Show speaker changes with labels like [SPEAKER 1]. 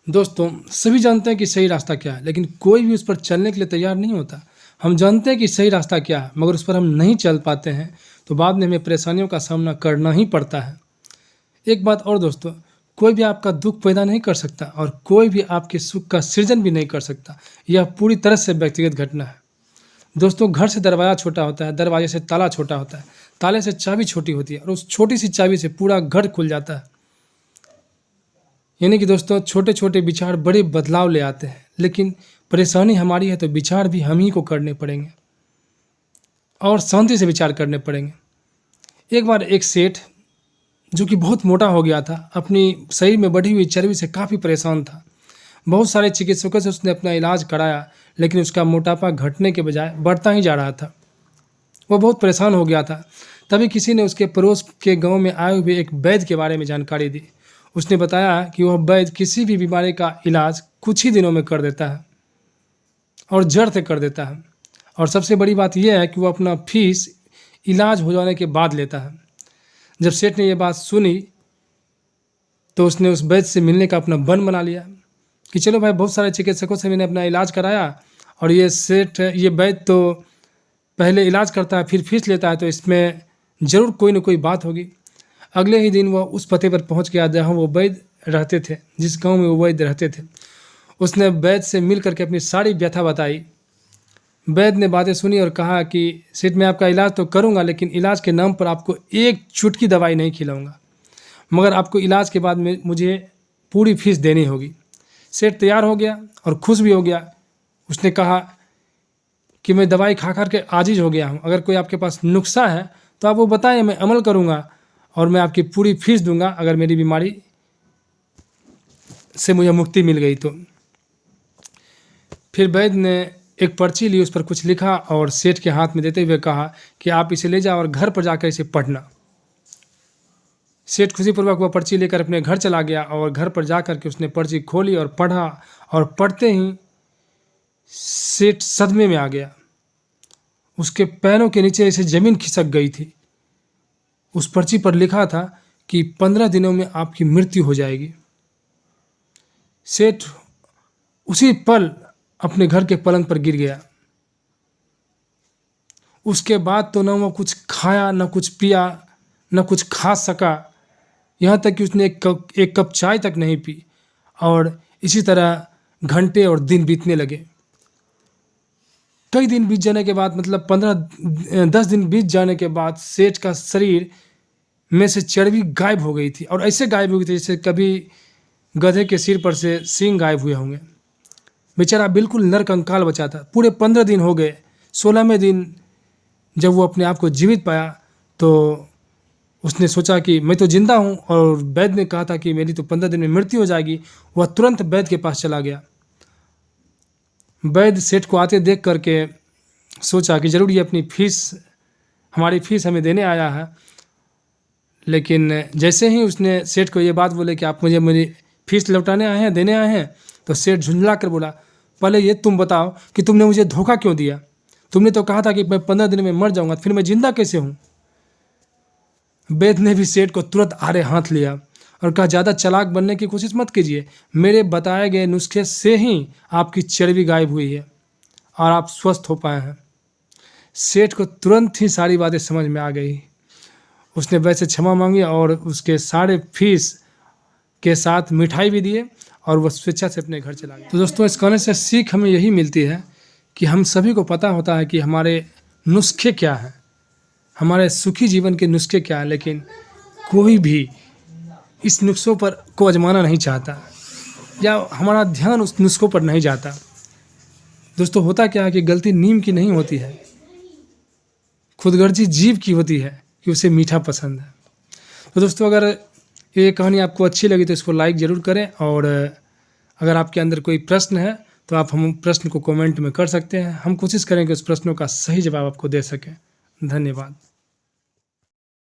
[SPEAKER 1] दोस्तों, सभी जानते हैं कि सही रास्ता क्या है, लेकिन कोई भी उस पर चलने के लिए तैयार नहीं होता। हम जानते हैं कि सही रास्ता क्या है, मगर उस पर हम नहीं चल पाते हैं, तो बाद में हमें परेशानियों का सामना करना ही पड़ता है। एक बात और दोस्तों, कोई भी आपका दुख पैदा नहीं कर सकता और कोई भी आपके सुख का सृजन भी नहीं कर सकता। यह पूरी तरह से व्यक्तिगत घटना है। दोस्तों, घर से दरवाज़ा छोटा होता है, दरवाजे से ताला छोटा होता है, ताले से चाबी छोटी होती है और उस छोटी सी चाबी से पूरा घर खुल जाता है। यानी कि दोस्तों, छोटे छोटे विचार बड़े बदलाव ले आते हैं, लेकिन परेशानी हमारी है तो विचार भी हम ही को करने पड़ेंगे और शांति से विचार करने पड़ेंगे। एक बार एक सेठ जो कि बहुत मोटा हो गया था, अपनी शरीर में बढ़ी हुई चर्बी से काफ़ी परेशान था। बहुत सारे चिकित्सकों से उसने अपना इलाज कराया, लेकिन उसका मोटापा घटने के बजाय बढ़ता ही जा रहा था। वो बहुत परेशान हो गया था। तभी किसी ने उसके पड़ोस के गांव में आए हुए एक वैद्य के बारे में जानकारी दी। उसने बताया कि वह वैद्य किसी भी बीमारी का इलाज कुछ ही दिनों में कर देता है और जड़ से कर देता है। और सबसे बड़ी बात यह है कि वो अपना फीस इलाज हो जाने के बाद लेता है। जब सेठ ने यह बात सुनी तो उसने उस वैद्य से मिलने का अपना मन बना लिया कि चलो भाई, बहुत सारे चिकित्सकों से मैंने अपना इलाज कराया और ये वैद्य तो पहले इलाज करता है फिर फीस लेता है, तो इसमें ज़रूर कोई ना कोई बात होगी। अगले ही दिन वह उस पते पर पहुंच गया जहां वो वैद्य रहते थे, जिस गांव में वो वैद्य रहते थे। उसने वैद्य से मिल करके अपनी सारी व्यथा बताई। वैद्य ने बातें सुनी और कहा कि सेठ, मैं आपका इलाज तो करूंगा, लेकिन इलाज के नाम पर आपको एक चुटकी दवाई नहीं खिलाऊंगा, मगर आपको इलाज के बाद में मुझे पूरी फीस देनी होगी। सेठ तैयार हो गया और खुश भी हो गया। उसने कहा कि मैं दवाई खा कर के आजिज हो गया हूँ, अगर कोई आपके पास नुस्खा है तो आप वो बताएं, मैं अमल करूँगा और मैं आपकी पूरी फीस दूंगा अगर मेरी बीमारी से मुझे मुक्ति मिल गई तो। फिर वैद्य ने एक पर्ची ली, उस पर कुछ लिखा और सेठ के हाथ में देते हुए कहा कि आप इसे ले जाओ और घर पर जाकर इसे पढ़ना। सेठ खुशीपूर्वक वह पर्ची लेकर अपने घर चला गया और घर पर जाकर के उसने पर्ची खोली और पढ़ा, और पढ़ते ही सेठ सदमे में आ गया। उसके पैरों के नीचे ऐसे ज़मीन खिसक गई थी। उस पर्ची पर लिखा था कि 15 दिनों में आपकी मृत्यु हो जाएगी। सेठ उसी पल अपने घर के पलंग पर गिर गया। उसके बाद तो न वो कुछ खाया, न कुछ पिया, न कुछ खा सका, यहाँ तक कि उसने एक कप चाय तक नहीं पी। और इसी तरह घंटे और दिन बीतने लगे। कई दिन बीत जाने के बाद, मतलब 10 दिन बीत जाने के बाद सेठ का शरीर में से चर्बी गायब हो गई थी, और ऐसे गायब हो गई थी जैसे कभी गधे के सिर पर से सींग गायब हुए होंगे। बेचारा बिल्कुल नरकंकाल बचा था। पूरे 15 दिन हो गए। 16वें दिन जब वो अपने आप को जीवित पाया तो उसने सोचा कि मैं तो जिंदा हूँ, और वैद्य ने कहा था कि मेरी तो 15 दिन में मृत्यु हो जाएगी। वह तुरंत वैद्य के पास चला गया। वैद्य सेठ को आते देख करके सोचा कि जरूर ये अपनी हमारी फीस हमें देने आया है। लेकिन जैसे ही उसने सेठ को ये बात बोले कि आप मुझे मेरी फीस लौटाने आए हैं, देने आए हैं, तो सेठ झुंझला कर बोला, पहले ये तुम बताओ कि तुमने मुझे धोखा क्यों दिया? तुमने तो कहा था कि मैं 15 दिन में मर जाऊंगा, फिर मैं जिंदा कैसे हूँ? वैद्य ने भी सेठ को तुरंत आड़े हाथ लिया और कहा, ज़्यादा चालाक बनने की कोशिश मत कीजिए। मेरे बताए गए नुस्खे से ही आपकी चर्बी गायब हुई है और आप स्वस्थ हो पाए हैं। सेठ को तुरंत ही सारी बातें समझ में आ गई। उसने वैसे क्षमा मांगी और उसके सारे फीस के साथ मिठाई भी दिए और वह स्वेच्छा से अपने घर चला गया। तो दोस्तों, इस कहानी से सीख हमें यही मिलती है कि हम सभी को पता होता है कि हमारे नुस्खे क्या हैं, हमारे सुखी जीवन के नुस्खे क्या हैं, लेकिन कोई भी इस नुस्खों पर को आजमाना नहीं चाहता या हमारा ध्यान उस नुस्खों पर नहीं जाता। दोस्तों, होता क्या है कि गलती नीम की नहीं होती है, खुदगर्जी जीव की होती है कि उसे मीठा पसंद है। तो दोस्तों, अगर ये कहानी आपको अच्छी लगी तो इसको लाइक ज़रूर करें, और अगर आपके अंदर कोई प्रश्न है तो आप हम प्रश्न को कमेंट में कर सकते हैं। हम कोशिश करेंगे उस प्रश्नों का सही जवाब आपको दे सकें। धन्यवाद।